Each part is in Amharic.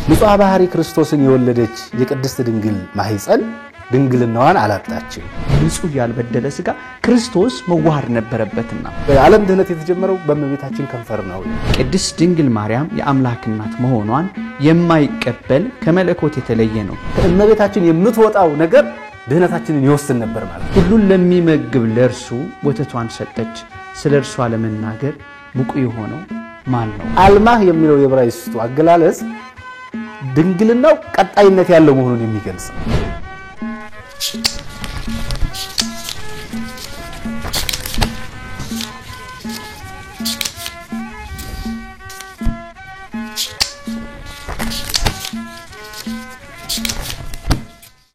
ንጹሕ ባህሪ ክርስቶስን የወለደች የቅድስት ድንግል ማህፀን ድንግልናዋን አላጣችም። ንጹሕ ያልበደለ ሥጋ ክርስቶስ መዋሃድ ነበረበትና ዓለም ድህነት የተጀመረው በእመቤታችን ከንፈር ነው። ቅድስት ድንግል ማርያም የአምላክ እናት መሆኗን የማይቀበል ከመለኮት የተለየ ነው። ከእመቤታችን የምትወጣው ነገር ድህነታችንን ይወስን ነበር ማለት ነው። ሁሉን ለሚመግብ ለእርሱ ወተቷን ሰጠች። ስለ እርሷ ለመናገር ብቁ የሆነው ማን ነው? አልማህ የሚለው የዕብራይስጡ አገላለጽ ድንግልናው ቀጣይነት ያለው መሆኑን የሚገልጽ ነው።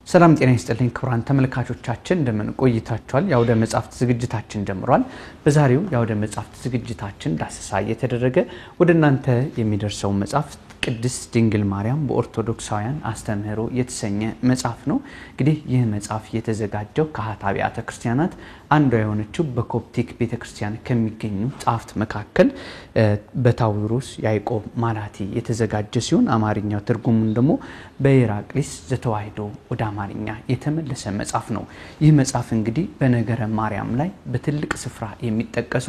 ሰላም ጤና ይስጥልኝ ክቡራን ተመልካቾቻችን እንደምን ቆይታችኋል? ያውደ መጻሕፍት ዝግጅታችን ጀምሯል። በዛሬው ያውደ መጻሕፍት ዝግጅታችን ዳሰሳ እየተደረገ ወደ እናንተ የሚደርሰው መጽሐፍ ቅድስት ድንግል ማርያም በኦርቶዶክሳውያን አስተምህሮ የተሰኘ መጽሐፍ ነው። እንግዲህ ይህ መጽሐፍ የተዘጋጀው ከአኃት አብያተ ክርስቲያናት አንዷ የሆነችው በኮፕቲክ ቤተክርስቲያን ከሚገኙ ጻፍት መካከል በታውሮስ ያዕቆብ ማላቲ የተዘጋጀ ሲሆን አማርኛው ትርጉሙን ደግሞ በኢራቅሊስ ዘተዋሕዶ ወደ አማርኛ የተመለሰ መጽሐፍ ነው። ይህ መጽሐፍ እንግዲህ በነገረ ማርያም ላይ በትልቅ ስፍራ የሚጠቀሱ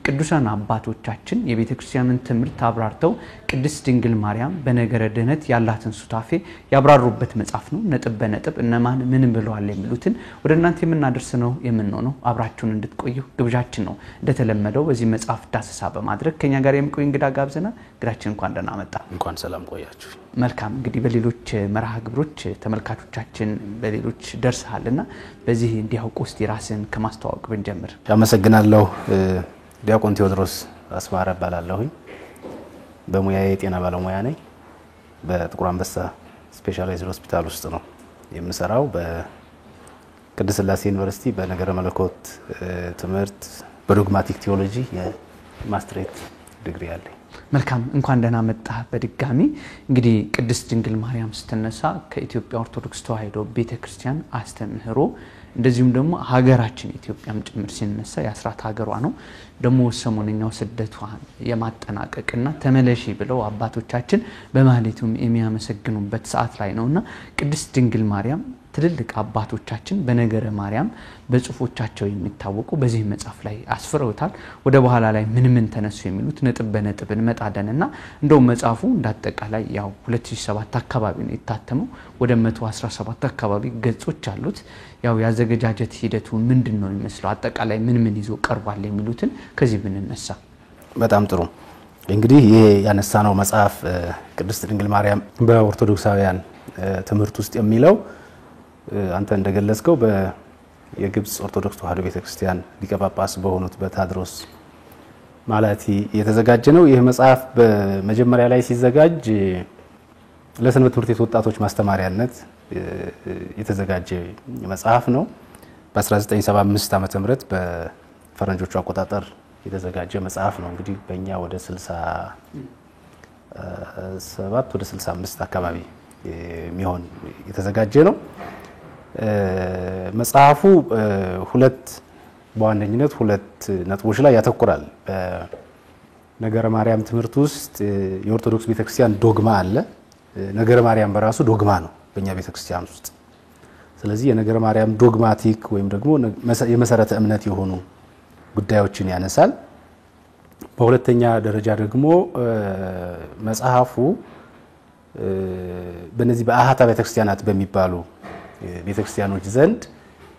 ቅዱሳን አባቶቻችን የቤተክርስቲያንን ትምህርት አብራርተው ቅድስት ድንግል ማርያም በነገረ ድህነት ያላትን ሱታፌ ያብራሩበት መጽሐፍ ነው። ነጥብ በነጥብ እነማን ምን ብለዋል የሚሉትን ወደ እናንተ የምናደርስ ነው የምንሆነው። አብራችሁን እንድትቆዩ ግብዣችን ነው። እንደተለመደው በዚህ መጽሐፍ ዳሰሳ በማድረግ ከኛ ጋር የሚቆይ እንግዳ ጋብዘናል። እንግዳችን እንኳን ደህና መጣ። እንኳን ሰላም ቆያችሁ። መልካም። እንግዲህ በሌሎች መርሃ ግብሮች ተመልካቾቻችን በሌሎች ደርሰሃልና በዚህ እንዲያውቁ እስቲ ራስን ከማስተዋወቅ ብንጀምር። አመሰግናለሁ። ዲያቆን ቴዎድሮስ አስማረ እባላለሁኝ። በሙያዬ የጤና ባለሙያ ነኝ። በጥቁር አንበሳ ስፔሻላይዝድ ሆስፒታል ውስጥ ነው የምሰራው። በቅድስት ሥላሴ ዩኒቨርሲቲ በነገረ መለኮት ትምህርት በዶግማቲክ ቲዮሎጂ የማስትሬት ዲግሪ አለኝ። መልካም። እንኳን ደህና መጣ በድጋሚ። እንግዲህ ቅድስት ድንግል ማርያም ስትነሳ ከኢትዮጵያ ኦርቶዶክስ ተዋሕዶ ቤተክርስቲያን አስተምህሮ እንደዚሁም ደግሞ ሀገራችን ኢትዮጵያም ጭምር ሲነሳ የአስራት ሀገሯ ነው። ደግሞ ሰሞነኛው ስደቷን የማጠናቀቅና ተመለሺ ብለው አባቶቻችን በማህሌቱም የሚያመሰግኑበት ሰዓት ላይ ነውና ቅድስት ድንግል ማርያም ትልልቅ አባቶቻችን በነገረ ማርያም በጽፎቻቸው የሚታወቁ በዚህ መጽሐፍ ላይ አስፍረውታል። ወደ በኋላ ላይ ምን ተነሱ የሚሉት ነጥብ በነጥብ እንመጣደንና እንደው መጽሐፉ እንዳጠቃላይ ያው 2007 አካባቢ ነው የታተመው። ወደ 117 አካባቢ ገጾች አሉት። ያው ያዘገጃጀት ሂደቱ ምንድነው የሚመስለው? አጠቃላይ ምን ይዞ ቀርቧል የሚሉትን ከዚህ ብንነሳ በጣም ጥሩ። እንግዲህ ይሄ ያነሳነው መጽሐፍ ቅድስት ድንግል ማርያም በኦርቶዶክሳውያን ትምህርት ውስጥ የሚለው አንተ እንደገለጽከው በየግብጽ ኦርቶዶክስ ተዋሕዶ ቤተክርስቲያን ሊቀ ጳጳስ በሆኑት በታድሮስ ማላቲ የተዘጋጀ ነው። ይህ መጽሐፍ በመጀመሪያ ላይ ሲዘጋጅ ለሰንበት ትምህርት ቤት ወጣቶች ማስተማሪያነት የተዘጋጀ መጽሐፍ ነው። በ1975 ዓመተ ምህረት በፈረንጆቹ አቆጣጠር የተዘጋጀ መጽሐፍ ነው። እንግዲህ በእኛ ወደ 67 ወደ 65 አካባቢ የሚሆን የተዘጋጀ ነው። መጽሐፉ በዋነኝነት ሁለት ነጥቦች ላይ ያተኩራል። በነገረ ማርያም ትምህርት ውስጥ የኦርቶዶክስ ቤተክርስቲያን ዶግማ አለ። ነገረ ማርያም በራሱ ዶግማ ነው በእኛ ቤተክርስቲያን ውስጥ። ስለዚህ የነገረ ማርያም ዶግማቲክ ወይም ደግሞ የመሰረተ እምነት የሆኑ ጉዳዮችን ያነሳል። በሁለተኛ ደረጃ ደግሞ መጽሐፉ በእነዚህ በአኃት አብያተ ክርስቲያናት በሚባሉ ቤተክርስቲያኖች ዘንድ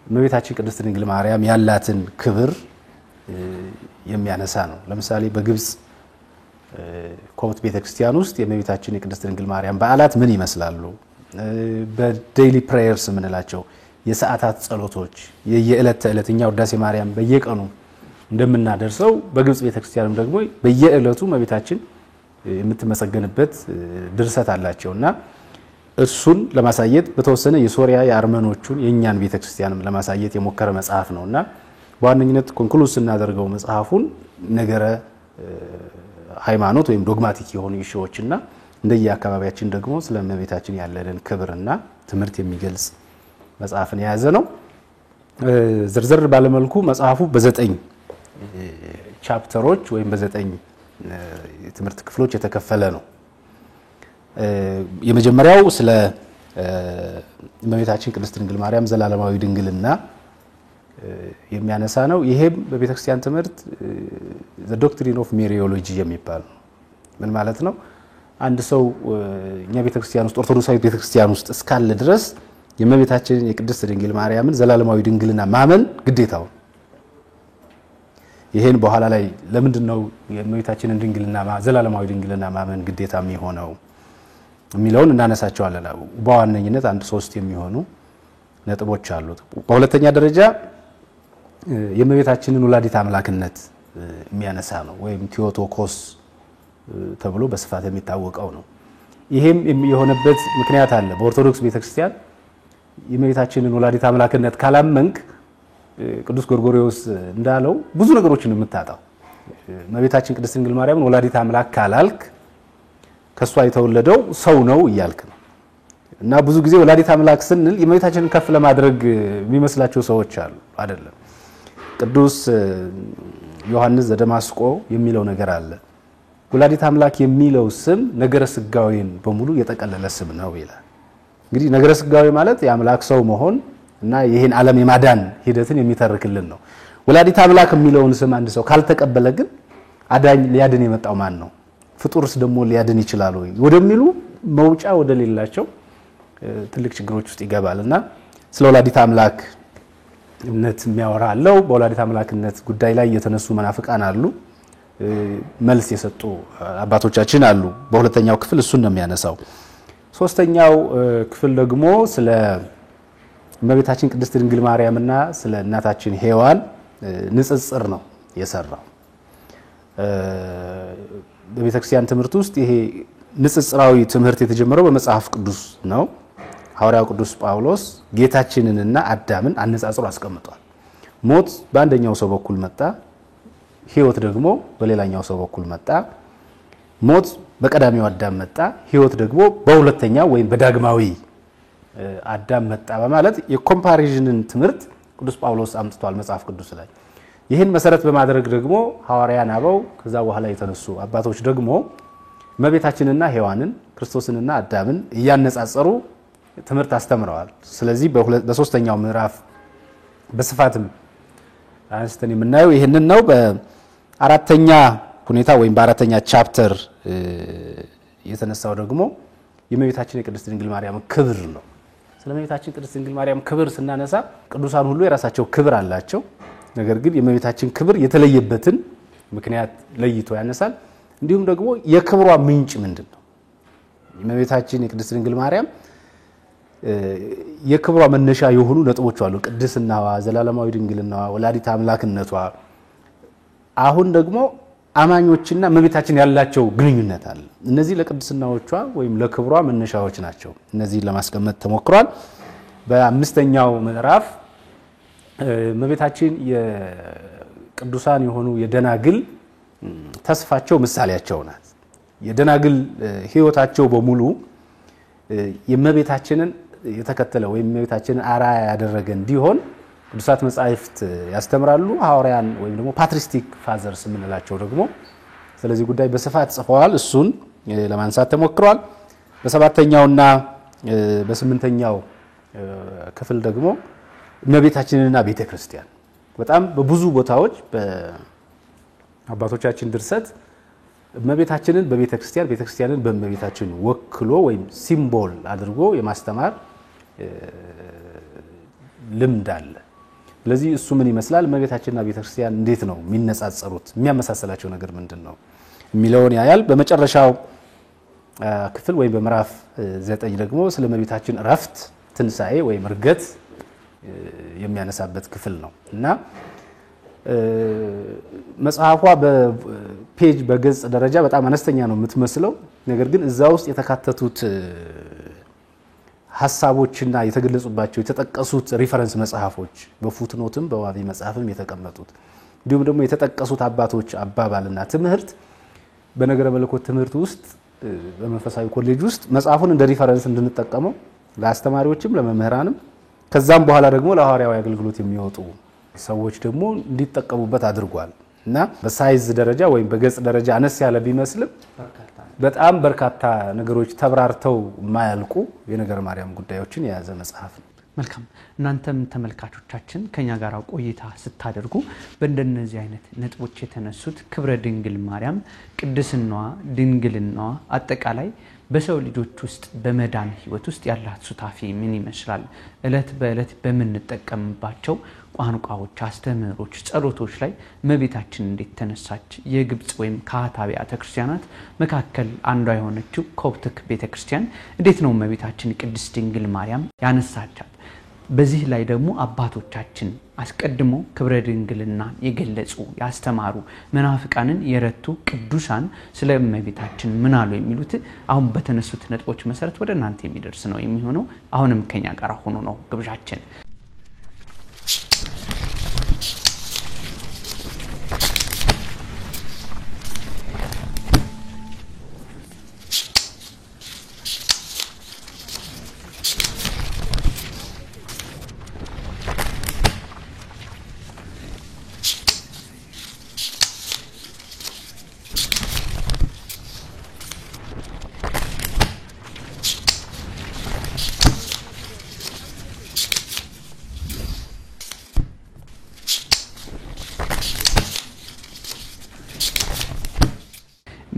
እመቤታችን ቅድስት ድንግል ማርያም ያላትን ክብር የሚያነሳ ነው። ለምሳሌ በግብጽ ኮፕት ቤተክርስቲያን ውስጥ የእመቤታችን የቅድስት ድንግል ማርያም በዓላት ምን ይመስላሉ? በዴይሊ ፕሬየርስ የምንላቸው የሰዓታት ጸሎቶች የየዕለት ተዕለትኛ ውዳሴ ማርያም በየቀኑ እንደምናደርሰው በግብጽ ቤተክርስቲያንም ደግሞ በየዕለቱ እመቤታችን የምትመሰገንበት ድርሰት አላቸውና እርሱን ለማሳየት በተወሰነ የሶሪያ የአርመኖቹን የኛን ቤተክርስቲያንም ለማሳየት የሞከረ መጽሐፍ ነውና በዋነኝነት ኮንክሉዝ እናደርገው መጽሐፉን ነገረ ሃይማኖት ወይም ዶግማቲክ የሆኑ ኢሹዎችና እንደየአካባቢያችን ደግሞ ስለ እመቤታችን ያለንን ክብርና ትምህርት የሚገልጽ መጽሐፍን የያዘ ነው። ዝርዝር ባለመልኩ መጽሐፉ በ9 ቻፕተሮች ወይም በ9 የትምህርት ክፍሎች የተከፈለ ነው። የመጀመሪያው ስለ እመቤታችን ቅድስት ድንግል ማርያም ዘላለማዊ ድንግልና የሚያነሳ ነው። ይሄም በቤተክርስቲያን ትምህርት the doctrine of Mariology የሚባል ምን ማለት ነው? አንድ ሰው እኛ ቤተክርስቲያን ውስጥ ኦርቶዶክሳዊ ቤተክርስቲያን ውስጥ እስካለ ድረስ የእመቤታችን የቅድስት ድንግል ማርያምን ዘላለማዊ ድንግልና ማመን ግዴታው። ይሄን በኋላ ላይ ለምንድን ነው የእመቤታችንን ድንግልና ዘላለማዊ ድንግልና ማመን ግዴታ የሚሆነው የሚለውን እናነሳቸዋለን። በዋነኝነት አንድ 3 የሚሆኑ ነጥቦች አሉት። በሁለተኛ ደረጃ የእመቤታችንን ወላዲተ አምላክነት የሚያነሳ ነው ወይም ቴዎቶኮስ ተብሎ በስፋት የሚታወቀው ነው። ይሄም የሆነበት ምክንያት አለ። በኦርቶዶክስ ቤተክርስቲያን የእመቤታችንን ወላዲተ አምላክነት ካላመንክ ቅዱስ ጎርጎርዮስ እንዳለው ብዙ ነገሮችን የምታጣው። እመቤታችን ቅድስት ድንግል ማርያምን ወላዲተ አምላክ ካላልክ ከሷ የተወለደው ሰው ነው እያልክ ነው። እና ብዙ ጊዜ ወላዲተ አምላክ ስንል የእመቤታችንን ከፍ ለማድረግ የሚመስላቸው ሰዎች አሉ። አይደለም። ቅዱስ ዮሐንስ ዘደማስቆ የሚለው ነገር አለ። ወላዲተ አምላክ የሚለው ስም ነገረ ስጋዌን በሙሉ የጠቀለለ ስም ነው ይላል። እንግዲህ ነገረ ስጋዌ ማለት የአምላክ ሰው መሆን እና ይሄን ዓለም የማዳን ሂደትን የሚተርክልን ነው። ወላዲተ አምላክ የሚለውን ስም አንድ ሰው ካልተቀበለ ግን አዳኝ ሊያድን የመጣው ማን ነው? ፍጡርስ ደግሞ ሊያድን ይችላል ወይ ወደሚሉ መውጫ ወደሌላቸው ትልቅ ችግሮች ውስጥ ይገባልና ስለ ወላዲተ አምላክነት የሚያወራ አለው። በወላዲተ አምላክነት ጉዳይ ላይ የተነሱ መናፍቃን አሉ፣ መልስ የሰጡ አባቶቻችን አሉ። በሁለተኛው ክፍል እሱን ነው የሚያነሳው። ሶስተኛው ክፍል ደግሞ ስለ እመቤታችን ቅድስት ድንግል ማርያምና ስለ እናታችን ሔዋን ንጽጽር ነው የሰራው። በቤተክርስቲያን ትምህርት ውስጥ ይሄ ንጽጽራዊ ትምህርት የተጀመረው በመጽሐፍ ቅዱስ ነው። ሐዋርያው ቅዱስ ጳውሎስ ጌታችንንና አዳምን አነጻጽሮ አስቀምጧል። ሞት በአንደኛው ሰው በኩል መጣ፣ ሕይወት ደግሞ በሌላኛው ሰው በኩል መጣ። ሞት በቀዳሚው አዳም መጣ፣ ሕይወት ደግሞ በሁለተኛው ወይም በዳግማዊ አዳም መጣ በማለት የኮምፓሪዥንን ትምህርት ቅዱስ ጳውሎስ አምጥቷል መጽሐፍ ቅዱስ ላይ። ይህን መሰረት በማድረግ ደግሞ ሐዋርያን አበው ከዛ በኋላ የተነሱ አባቶች ደግሞ እመቤታችንንና ሔዋንን ክርስቶስንና አዳምን እያነጻጸሩ ትምህርት አስተምረዋል። ስለዚህ በሶስተኛው ምዕራፍ በስፋትም አንስተን የምናየው ይሄንን ነው። በአራተኛ ሁኔታ ወይም በአራተኛ ቻፕተር የተነሳው ደግሞ የእመቤታችን የቅድስት ድንግል ማርያም ክብር ነው። ስለ እመቤታችን ቅድስት ድንግል ማርያም ክብር ስናነሳ ቅዱሳን ሁሉ የራሳቸው ክብር አላቸው። ነገር ግን የእመቤታችን ክብር የተለየበትን ምክንያት ለይቶ ያነሳል። እንዲሁም ደግሞ የክብሯ ምንጭ ምንድነው? የእመቤታችን የቅድስት ድንግል ማርያም የክብሯ መነሻ የሆኑ ነጥቦች አሉ። ቅድስናዋ፣ ዘላለማዊ ድንግልናዋ፣ ወላዲተ አምላክነቷ። አሁን ደግሞ አማኞችና እመቤታችን ያላቸው ግንኙነት አለ። እነዚህ ለቅድስናዎቿ ወይም ለክብሯ መነሻዎች ናቸው። እነዚህን ለማስቀመጥ ተሞክሯል። በአምስተኛው ምዕራፍ እመቤታችን የቅዱሳን የሆኑ የደናግል ተስፋቸው ምሳሌያቸው ናት። የደናግል ሕይወታቸው በሙሉ የእመቤታችንን የተከተለ ወይም እመቤታችንን አርአያ ያደረገ እንዲሆን ቅዱሳት መጻሕፍት ያስተምራሉ። ሐዋርያን ወይም ደግሞ ፓትሪስቲክ ፋዘርስ የምንላቸው ደግሞ ስለዚህ ጉዳይ በስፋት ጽፈዋል። እሱን ለማንሳት ተሞክሯል። በሰባተኛውና በስምንተኛው ክፍል ደግሞ እመቤታችንና ቤተክርስቲያን በጣም በብዙ ቦታዎች በአባቶቻችን ድርሰት እመቤታችንን በቤተክርስቲያን ቤተክርስቲያንን በእመቤታችን ወክሎ ወይም ሲምቦል አድርጎ የማስተማር ልምድ አለ። ስለዚህ እሱ ምን ይመስላል? እመቤታችንና ቤተክርስቲያን እንዴት ነው የሚነጻጸሩት? የሚያመሳሰላቸው ነገር ምንድነው የሚለውን ያያል። በመጨረሻው ክፍል ወይም በምዕራፍ 9 ደግሞ ስለ እመቤታችን ዕረፍት፣ ትንሳኤ ወይም ዕርገት የሚያነሳበት ክፍል ነው እና መጽሐፏ በፔጅ በገጽ ደረጃ በጣም አነስተኛ ነው የምትመስለው። ነገር ግን እዛ ውስጥ የተካተቱት ሐሳቦችና የተገለጹባቸው የተጠቀሱት ሪፈረንስ መጽሐፎች በፉትኖትም በዋቢ መጽሐፍም የተቀመጡት እንዲሁም ደግሞ የተጠቀሱት አባቶች አባባልና ትምህርት በነገረ መለኮት ትምህርት ውስጥ በመንፈሳዊ ኮሌጅ ውስጥ መጽሐፉን እንደ ሪፈረንስ እንድንጠቀመው ለአስተማሪዎችም ለመምህራንም ከዛም በኋላ ደግሞ ለሐዋርያዊ አገልግሎት የሚወጡ ሰዎች ደግሞ እንዲጠቀሙበት አድርጓል እና በሳይዝ ደረጃ ወይም በገጽ ደረጃ አነስ ያለ ቢመስልም በጣም በርካታ ነገሮች ተብራርተው የማያልቁ የነገረ ማርያም ጉዳዮችን የያዘ መጽሐፍ ነው። መልካም እናንተም ተመልካቾቻችን ከኛ ጋር ቆይታ ስታደርጉ በእንደነዚህ አይነት ነጥቦች የተነሱት ክብረ ድንግል ማርያም ቅድስናዋ ድንግልናዋ አጠቃላይ በሰው ልጆች ውስጥ በመዳን ህይወት ውስጥ ያላት ሱታፊ ምን ይመስላል እለት በእለት በመንጠቀምባቸው ቋንቋዎች አስተምህሮች ጸሎቶች ላይ እመቤታችን እንዴት ተነሳች የግብጽ ወይም ከአታቢያ ተክርስቲያናት መካከል አንዷ የሆነችው ኮፕቲክ ቤተክርስቲያን እንዴት ነው እመቤታችን ቅድስት ድንግል ማርያም ያነሳቻት በዚህ ላይ ደግሞ አባቶቻችን አስቀድሞ ክብረ ድንግልና የገለጹ ያስተማሩ መናፍቃንን የረቱ ቅዱሳን ስለ እመቤታችን ምን አሉ የሚሉት አሁን በተነሱት ነጥቦች መሰረት ወደ እናንተ የሚደርስ ነው የሚሆነው አሁንም ከኛ ጋር ሆኖ ነው ግብዣችን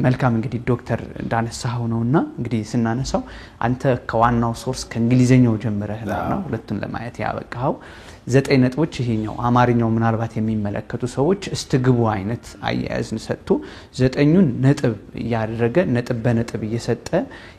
መልካም እንግዲህ ዶክተር እንዳነሳው ነውና እንግዲህ ስናነሳው አንተ ከዋናው ሶርስ ከእንግሊዘኛው ጀምረህና ሁለቱን ለማየት ያበቃው 9 ነጥቦች ይሄኛው አማርኛው ምናልባት የሚመለከቱ ሰዎች እስትግቡ አይነት አያያዝን ሰጥቶ 9ኙን ነጥብ ያደረገ ነጥብ በነጥብ እየሰጠ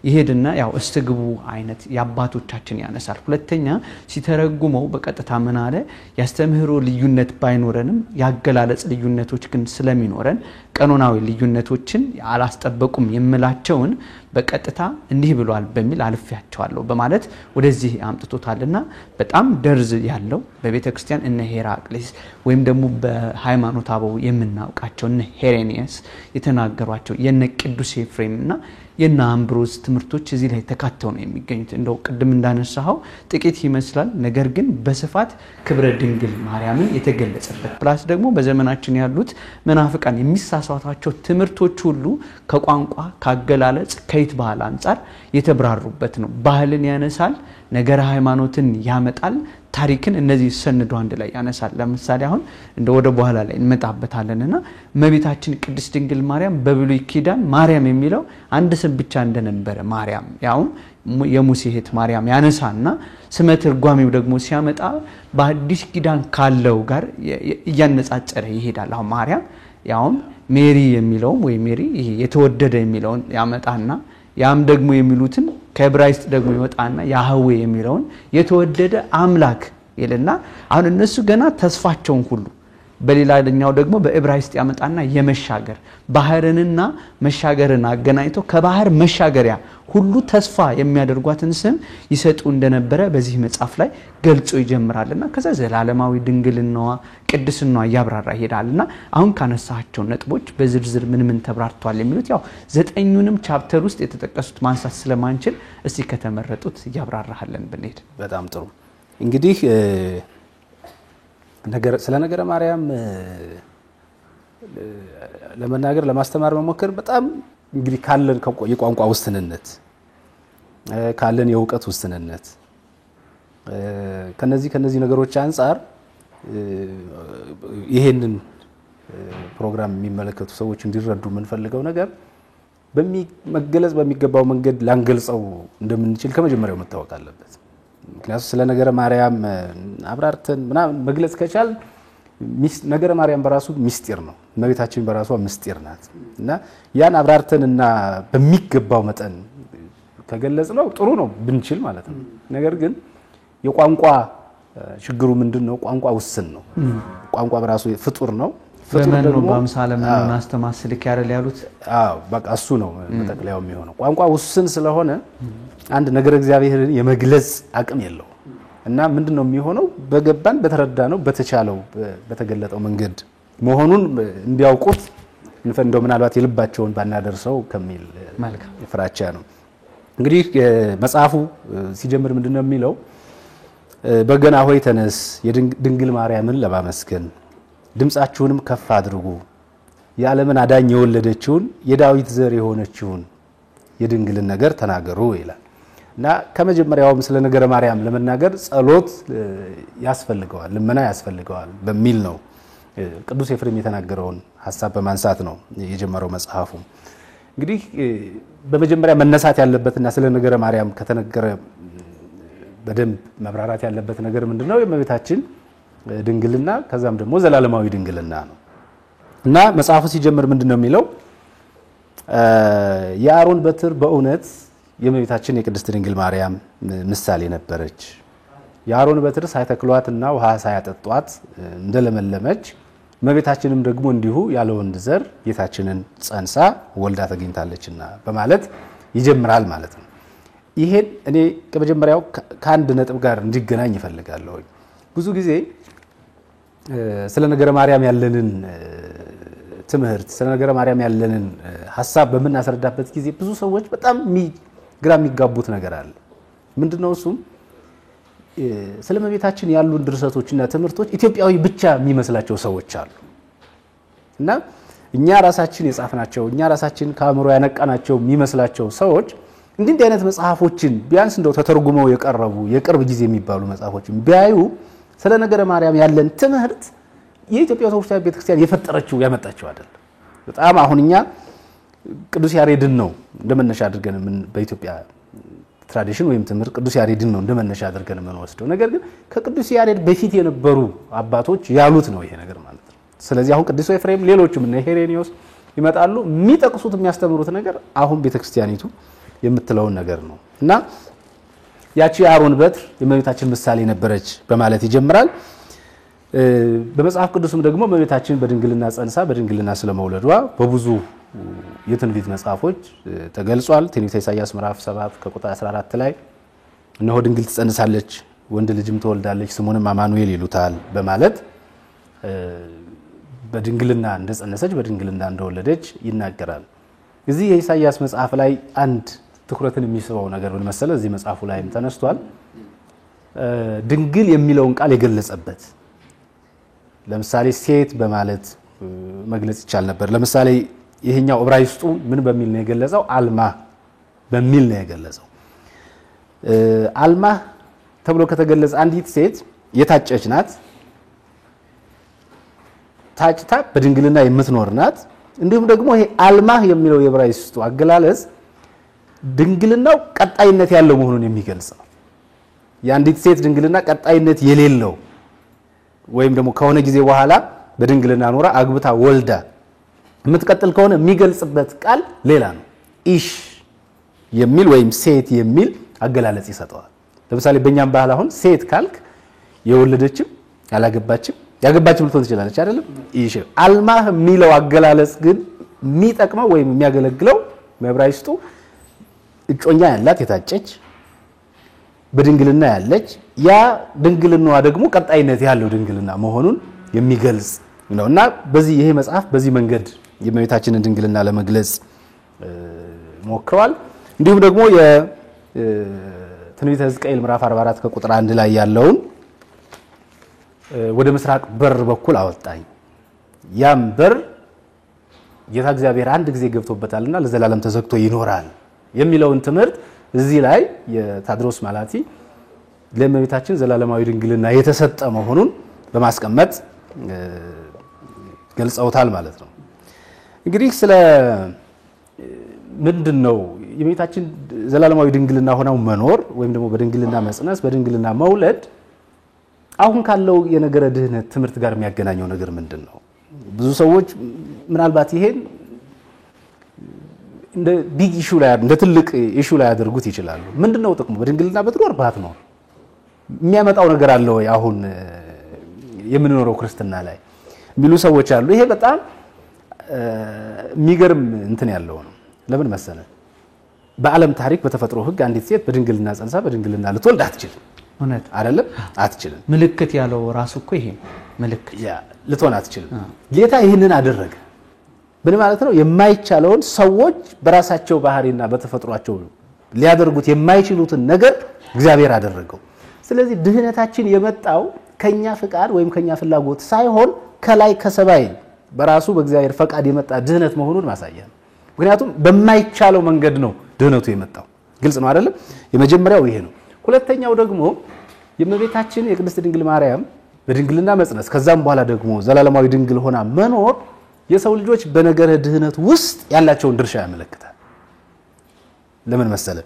ይሄድና ያው እስትግቡ አይነት ያባቶቻችን ያነሳል ሁለተኛ ሲተረጉመው በቀጥታ ምን አለ ያስተምህሮ ልዩነት ባይኖረንም ያገላለጽ ልዩነቶች ግን ስለሚኖረን ቀኖናዊ ልዩነቶችን አላስጠበቁም የምላቸውን በቀጥታ እንዲህ ብሏል በሚል አልፈያቸዋለሁ በማለት ወደዚህ አምጥቶታልና በጣም ደርዝ ያለው በቤተክርስቲያን እነ ሄራቅሊስ ወይም ደግሞ በሃይማኖት አበው የምናውቃቸው እነ ሄሬኒየስ የተናገሯቸው የነ ቅዱስ ኤፍሬምና የና አምብሮስ ትምርቶች እዚህ ላይ ተካተው ነው የሚገኙት እንደው ቅድም እንዳነሳው ጥቂት ይመስላል ነገር ግን በስፋት ክብረ ድንግል ማርያምን የተገለጸበት ፕላስ ደግሞ በዘመናችን ያሉት መናፍቃን የሚሳሳቷቸው ትምርቶች ሁሉ ከቋንቋ ካገላለጽ ከይት ባህል አንፃር የተብራሩበት ነው ባህልን ያነሳል ነገር ሃይማኖትን ያመጣል ታሪክን እነዚህ ሰንዶ አንድ ላይ ያነሳል ለምሳሌ አሁን እንደ ወደ በኋላ ላይ እንመጣበታለንና እመቤታችን ቅድስት ድንግል ማርያም በብሉይ ኪዳን ማርያም የሚለው አንድ ስም ብቻ እንደነበረ ማርያም ያው የሙሴ እህት ማርያም ያነሳና ስመ ትርጓሜው ደግሞ ሲያመጣ በአዲስ ኪዳን ካለው ጋር እያነጻጸረ ይሄዳል አሁን ማርያም ያው ሜሪ የሚለው ወይ ሜሪ ይሄ የተወደደ የሚለው ያመጣና ያም ደግሞ የሚሉትን ከዕብራይስጥ ደግሞ ይወጣና ያህዌ የሚለውን የተወደደ አምላክ ይልና አሁን እነሱ ገና ተስፋቸውን ሁሉ በሌላኛው ደግሞ በዕብራይስጥ ያመጣና የመሻገር ባህርንና መሻገርን አገናኝቶ ከባህር መሻገሪያ ሁሉ ተስፋ የሚያደርጓትን ስም ይሰጡ እንደነበረ በዚህ መጽሐፍ ላይ ገልጾ ይጀምራልና ከዛ ዘላለማዊ ድንግልናዋ ቅድስናዋ ያብራራ ይሄዳልና አሁን ካነሳቸው ነጥቦች በዝርዝር ምን ተብራርቷል የሚሉት ያው 9ኙንም ቻፕተር ውስጥ የተጠቀሱት ማንሳት ስለማንችል እስቲ ከተመረጡት ያብራራሃለን ብንሄድ በጣም ጥሩ እንግዲህ ስለ ነገረ ማርያም ለመናገር ለማስተማር መሞከር በጣም እንግዲህ ካለን የቋንቋ ውስንነት ካለን የእውቀት ውስንነት ከነዚህ ነገሮች አንፃር ይሄንን ፕሮግራም የሚመለከቱ ሰዎች እንዲረዱ የምንፈልገው ነገር በሚገለጽ በሚገባው መንገድ ላንገልጸው እንደምንችል ከመጀመሪያው መታወቅ አለበት ምክንያቱም ስለ ነገረ ማርያም አብራርተን ምናምን መግለጽ ከቻል ነገረ ማርያም በራሱ ምስጢር ነው እመቤታችን በራሷ ምስጢር ናት እና ያን አብራርተንና በሚገባው መጠን ከገለጽነው ጥሩ ነው ብንችል ማለት ነው ነገር ግን የቋንቋ ችግሩ ምንድነው ቋንቋ ውስን ነው ቋንቋ በራሱ ፍጡር ነው ፍጡር ደግሞ በአምሳለ ምንና አስተማስልክ ያረል ያሉት በቃ እሱ ነው መጠቅለያው የሚሆነው ቋንቋ ውስን ስለሆነ አንድ ነገር እግዚአብሔርን የመግለጽ አቅም የለው እና ምንድነው የሚሆነው በገባን በተረዳነው በተቻለው በተገለጠው መንገድ መሆኑን እንዲያውቁት እንፈንዶ ምናልባት የልባቸውን ባናደርሰው ከሚል ፍራቻ ነው እንግዲህ መጽሐፉ ሲጀምር ምንድነው የሚለው በገና ሆይ ተነስ የድንግል ማርያምን ለማመስገን ድምጻችሁንም ከፍ አድርጉ የዓለምን አዳኝ የወለደችውን የዳዊት ዘር የሆነችውን የድንግልን ነገር ተናገሩ ይላል እና ከመጀመሪያውም ስለ ነገረ ማርያም ለመናገር ጸሎት ያስፈልገዋል፣ ልመና ያስፈልገዋል በሚል ነው ቅዱስ ኤፍሬም የተናገረውን ሐሳብ በማንሳት ነው የጀመረው መጽሐፉ። እንግዲህ በመጀመሪያ መነሳት ያለበትና ስለ ነገረ ማርያም ከተነገረ በደንብ መብራራት ያለበት ነገር ምንድነው? የእመቤታችን ድንግልና ከዛም ደግሞ ዘላለማዊ ድንግልና ነው እና መጽሐፉ ሲጀምር ምንድነው የሚለው? የአሮን በትር በእውነት የእመቤታችን የቅድስት ድንግል ማርያም ምሳሌ ነበረች። የአሮን በትር ሳይተክሏትና ውሃ ሳያጠጧት እንደለመለመች እመቤታችንም ደግሞ እንዲሁ ያለ ወንድ ዘር ጌታችንን ጸንሳ ወልዳ ተገኝታለችና በማለት ይጀምራል ማለት ነው። ይሄን እኔ ከመጀመሪያው ከአንድ ነጥብ ጋር እንዲገናኝ ይፈልጋለሁ። ብዙ ጊዜ ስለ ነገረ ማርያም ያለንን ትምህርት ስለ ነገረ ማርያም ያለንን ሐሳብ በመናስረዳበት ጊዜ ብዙ ሰዎች በጣም ግራ የሚጋቡት ነገር አለ። ምንድነው እሱም? ስለ እመቤታችን ያሉን ድርሰቶችና ትምህርቶች ኢትዮጵያዊ ብቻ የሚመስላቸው ሰዎች አሉ እና እኛ ራሳችን የጻፍናቸው እኛ ራሳችን ከአእምሮ ያነቃናቸው የሚመስላቸው ሰዎች እንዲህ አይነት መጽሐፎችን ቢያንስ እንደው ተተርጉመው የቀረቡ የቅርብ ጊዜ የሚባሉ መጽሐፎችን ቢያዩ ስለ ነገረ ማርያም ያለን ትምህርት የኢትዮጵያ ኦርቶዶክስ ቤተክርስቲያን የፈጠረችው ያመጣችው አይደለም። በጣም አሁን እኛ ቅዱስ ያሬድን ነው እንደመነሻ አድርገን በኢትዮጵያ ትራዲሽን ወይም ትምህርት ቅዱስ ያሬድን ነው እንደመነሻ አድርገን የምንወስደው። ነገር ግን ከቅዱስ ያሬድ በፊት የነበሩ አባቶች ያሉት ነው ይሄ ነገር ማለት ነው። ስለዚህ አሁን ቅዱስ ኤፍሬም ሌሎችም እነ ሄሬኒዮስ ይመጣሉ የሚጠቅሱት የሚያስተምሩት ነገር አሁን ቤተክርስቲያኒቱ የምትለውን ነገር ነው እና ያቺ የአሮን በትር የእመቤታችን ምሳሌ ነበረች በማለት ይጀምራል። በመጽሐፍ ቅዱስም ደግሞ እመቤታችን በድንግልና ጸንሳ በድንግልና ስለመውለዷ በብዙ የትንቢት መጽሐፎች ተገልጿል። ትንቢተ ኢሳይያስ ምዕራፍ 7 ከቁጥር 14 ላይ እነሆ ድንግል ትጸንሳለች ወንድ ልጅም ትወልዳለች ስሙንም አማኑኤል ይሉታል በማለት በድንግልና እንደጸነሰች በድንግልና እንደወለደች ይናገራል። እዚህ የኢሳይያስ መጽሐፍ ላይ አንድ ትኩረትን የሚስበው ነገር ምን መሰለ? እዚህ መጽሐፉ ላይም ተነስቷል። ድንግል የሚለውን ቃል የገለጸበት ለምሳሌ ሴት በማለት መግለጽ ይቻል ነበር። ለምሳሌ ይሄኛው ዕብራይስጡ ምን በሚል ነው የገለጸው? አልማ በሚል ነው የገለጸው። አልማ ተብሎ ከተገለጸ አንዲት ሴት የታጨች ናት፣ ታጭታ በድንግልና የምትኖር ናት። እንዲሁም ደግሞ ይሄ አልማ የሚለው የዕብራይስጡ አገላለጽ ድንግልናው ቀጣይነት ያለው መሆኑን የሚገልጽ ነው። የአንዲት ሴት ድንግልና ቀጣይነት የሌለው ወይም ደግሞ ከሆነ ጊዜ በኋላ በድንግልና ኖራ አግብታ ወልዳ የምትቀጥል ከሆነ የሚገልጽበት ቃል ሌላ ነው። ኢሽ የሚል ወይም ሴት የሚል አገላለጽ ይሰጠዋል። ለምሳሌ በእኛም ባህል አሁን ሴት ካልክ የወለደችም ያላገባችም ያገባችም ልትሆን ትችላለች አይደለም? ኢሽ አልማህ የሚለው አገላለጽ ግን የሚጠቅመው ወይም የሚያገለግለው በዕብራይስጡ እጮኛ ያላት የታጨች በድንግልና ያለች ያ ድንግልናዋ ደግሞ ቀጣይነት ያለው ድንግልና መሆኑን የሚገልጽ ነውና በዚህ ይሄ መጽሐፍ በዚህ መንገድ የእመቤታችንን ድንግልና ለመግለጽ ሞክሯል። እንዲሁም ደግሞ የትንቢተ ሕዝቅኤል ምዕራፍ 44 ከቁጥር 1 ላይ ያለውን ወደ ምስራቅ በር በኩል አወጣኝ፣ ያም በር ጌታ እግዚአብሔር አንድ ጊዜ ገብቶበታልና ለዘላለም ተዘግቶ ይኖራል የሚለውን ትምህርት እዚህ ላይ የታድሮስ ማላቲ ለእመቤታችን ዘላለማዊ ድንግልና የተሰጠ መሆኑን በማስቀመጥ ገልጸውታል ማለት ነው። እንግዲህ ስለ ምንድነው የእመቤታችን ዘላለማዊ ድንግልና ሆናው መኖር ወይም ደግሞ በድንግልና መጽነስ በድንግልና መውለድ አሁን ካለው የነገረ ድህነት ትምህርት ጋር የሚያገናኘው ነገር ምንድነው? ብዙ ሰዎች ምናልባት ይሄን እንደ ቢግ ኢሹ ላይ እንደ ትልቅ ኢሹ ላይ ያደርጉት ይችላሉ። ምንድነው ጥቅሙ? በድንግልና በትኖር ባትኖር የሚያመጣው ነገር አለ ወይ አሁን የምንኖረው ክርስትና ላይ የሚሉ ሰዎች አሉ። ይሄ በጣም የሚገርም እንትን ያለው ነው። ለምን መሰለ? በዓለም ታሪክ በተፈጥሮ ሕግ አንዲት ሴት በድንግልና ጸንሳ በድንግልና ልትወልድ አትችልም። እውነት አይደለም? አትችልም። ምልክት ያለው ራሱ እኮ ይሄ ምልክት ያ ልትሆን አትችልም። ጌታ ይህንን አደረገ። ምን ማለት ነው? የማይቻለውን ሰዎች በራሳቸው ባህሪና በተፈጥሯቸው ሊያደርጉት የማይችሉትን ነገር እግዚአብሔር አደረገው። ስለዚህ ድህነታችን የመጣው ከኛ ፍቃድ ወይም ከኛ ፍላጎት ሳይሆን ከላይ ከሰማይ በራሱ በእግዚአብሔር ፈቃድ የመጣ ድህነት መሆኑን ማሳያ ነው። ምክንያቱም በማይቻለው መንገድ ነው ድህነቱ የመጣው ግልጽ ነው አይደለም የመጀመሪያው ይሄ ነው ሁለተኛው ደግሞ የእመቤታችን የቅድስት ድንግል ማርያም በድንግልና መጽነስ ከዛም በኋላ ደግሞ ዘላለማዊ ድንግል ሆና መኖር የሰው ልጆች በነገረ ድህነት ውስጥ ያላቸውን ድርሻ ያመለክታል ለምን መሰለ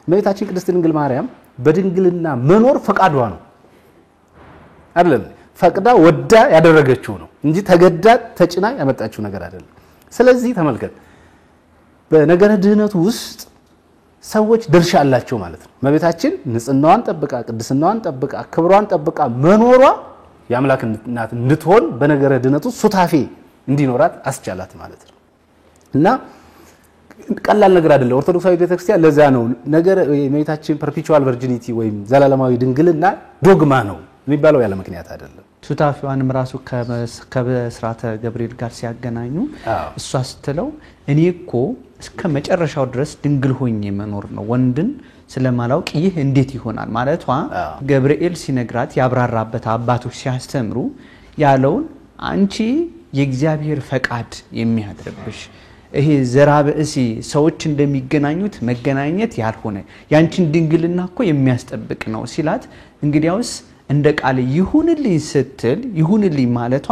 እመቤታችን ቅድስት ድንግል ማርያም በድንግልና መኖር ፈቃዷ ነው አይደለም ፈቅዳ ወዳ ያደረገችው ነው እንጂ ተገዳ ተጭና ያመጣችው ነገር አይደለም ስለዚህ ተመልከት በነገረ ድህነቱ ውስጥ ሰዎች ድርሻ አላቸው ማለት ነው እመቤታችን ንጽህናዋን ጠብቃ ቅድስናዋን ጠብቃ ክብሯን ጠብቃ መኖሯ የአምላክ እናት እንድትሆን በነገረ ድህነቱ ሱታፌ እንዲኖራት አስቻላት ማለት ነው እና ቀላል ነገር አይደለም ኦርቶዶክሳዊ ቤተክርስቲያን ለዛ ነው ነገር የእመቤታችን ፐርፔቹዋል ቨርጂኒቲ ወይም ዘላለማዊ ድንግልና ዶግማ ነው የሚባለው ያለ ምክንያት አይደለም ሱታፊዋንም ራሱ ከበስራተ ገብርኤል ጋር ሲያገናኙ እሷ ስትለው እኔ እኮ እስከ መጨረሻው ድረስ ድንግል ሆኜ መኖር ነው ወንድን ስለማላውቅ ይህ እንዴት ይሆናል ማለቷ ገብርኤል ሲነግራት ያብራራበት አባቶች ሲያስተምሩ ያለውን አንቺ የእግዚአብሔር ፈቃድ የሚያድርብሽ ይሄ ዘራበእሲ ሰዎች እንደሚገናኙት መገናኘት ያልሆነ ያንቺን ድንግልና እኮ የሚያስጠብቅ ነው ሲላት እንግዲያውስ እንደ ቃል ይሁንልኝ ስትል ይሁንልኝ ማለቷ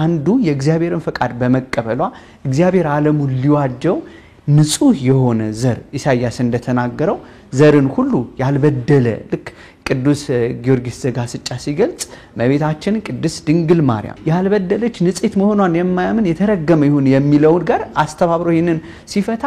አንዱ የእግዚአብሔርን ፈቃድ በመቀበሏ እግዚአብሔር ዓለሙን ሊዋጀው ንጹህ የሆነ ዘር ኢሳይያስ እንደተናገረው ዘርን ሁሉ ያልበደለ ልክ ቅዱስ ጊዮርጊስ ዘጋስጫ ሲገልጽ መቤታችን ቅድስት ድንግል ማርያም ያልበደለች ንጽሕት መሆኗን የማያምን የተረገመ ይሁን የሚለው ጋር አስተባብሮ ይሄንን ሲፈታ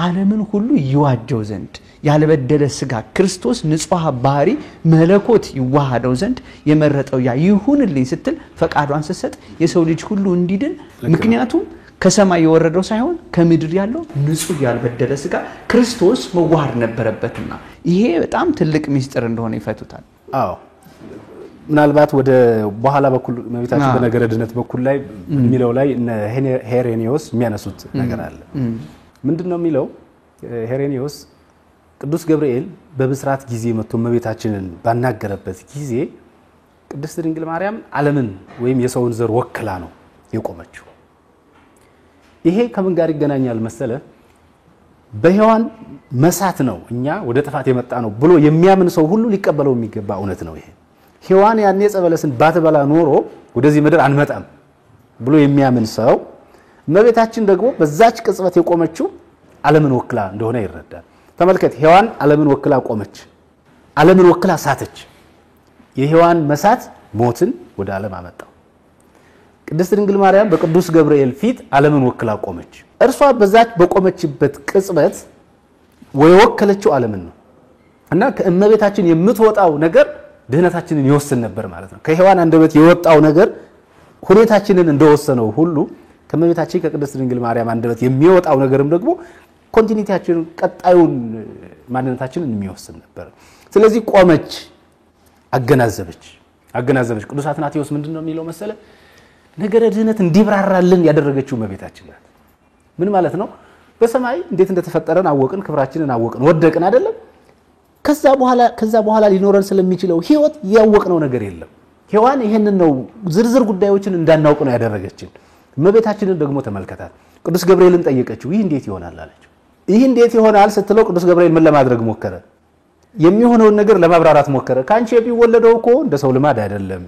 ዓለምን ሁሉ ይዋጀው ዘንድ ያልበደለ ስጋ ክርስቶስ ንጹህ ባህሪ መለኮት ይዋሃደው ዘንድ የመረጠው ያ ይሁንልኝ ስትል ፈቃዷን ስትሰጥ የሰው ልጅ ሁሉ እንዲድን ምክንያቱም ከሰማይ የወረደው ሳይሆን ከምድር ያለው ንጹህ ያልበደለ ስጋ ክርስቶስ መዋሃድ ነበረበትና ይሄ በጣም ትልቅ ሚስጥር እንደሆነ ይፈቱታል አዎ ምናልባት ወደ በኋላ በኩል መቤታችን በነገረ ድነት በኩል ላይ የሚለው ላይ ሄሬኒዮስ የሚያነሱት ነገር አለ ምንድነው የሚለው ሄሬኒዮስ ቅዱስ ገብርኤል በብስራት ጊዜ መጥቶ መቤታችንን ባናገረበት ጊዜ ቅድስት ድንግል ማርያም ዓለምን ወይም የሰውን ዘር ወክላ ነው የቆመችው ይሄ ከምን ጋር ይገናኛል መሰለ በሔዋን መሳት ነው እኛ ወደ ጥፋት የመጣ ነው ብሎ የሚያምን ሰው ሁሉ ሊቀበለው የሚገባ እውነት ነው ይሄ ሔዋን ያኔ ጸበለስን ባትበላ ኖሮ ወደዚህ ምድር አንመጣም ብሎ የሚያምን ሰው መቤታችን ደግሞ በዛች ቅጽበት የቆመችው ዓለምን ወክላ እንደሆነ ይረዳል ተመልከት ሔዋን ዓለምን ወክላ ቆመች ዓለምን ወክላ ሳተች የሔዋን መሳት ሞትን ወደ ዓለም አመጣው ቅድስት ድንግል ማርያም በቅዱስ ገብርኤል ፊት ዓለምን ወክላ ቆመች እርሷ በዛች በቆመችበት ቅጽበት ወከለችው ዓለምን ነው እና ከእመቤታችን የምትወጣው ነገር ድህነታችንን ይወስን ነበር ማለት ነው ከሔዋን አንደበት የወጣው ነገር ሁኔታችንን እንደወሰነው ሁሉ ከእመቤታችን ከቅድስት ድንግል ማርያም አንደበት የሚወጣው ነገርም ደግሞ ኮንቲኒቲያችንን ቀጣዩን ማንነታችንን የሚወስን ነበር ስለዚህ ቆመች አገናዘበች ቅዱስ አትናቴዎስ ምንድነው የሚለው መሰለ ነገረ ድህነት እንዲብራራልን ያደረገችው መቤታችን ናት ምን ማለት ነው በሰማይ እንዴት እንደተፈጠረን አወቅን ክብራችንን አወቅን ወደቅን አይደለም ከዛ በኋላ ሊኖረን ስለሚችለው ህይወት ያወቅነው ነገር የለም ሔዋን ይሄንን ነው ዝርዝር ጉዳዮችን እንዳናውቅ ነው ያደረገችን መቤታችንን ደግሞ ተመልከታት ቅዱስ ገብርኤልን ጠየቀችው ይህ እንዴት ይሆናል አለችው ይህ እንዴት ይሆናል ስትለው ቅዱስ ገብርኤል ምን ለማድረግ ሞከረ የሚሆነውን ነገር ለማብራራት ሞከረ ካንቺ የሚወለደው እኮ እንደ ሰው ልማድ አይደለም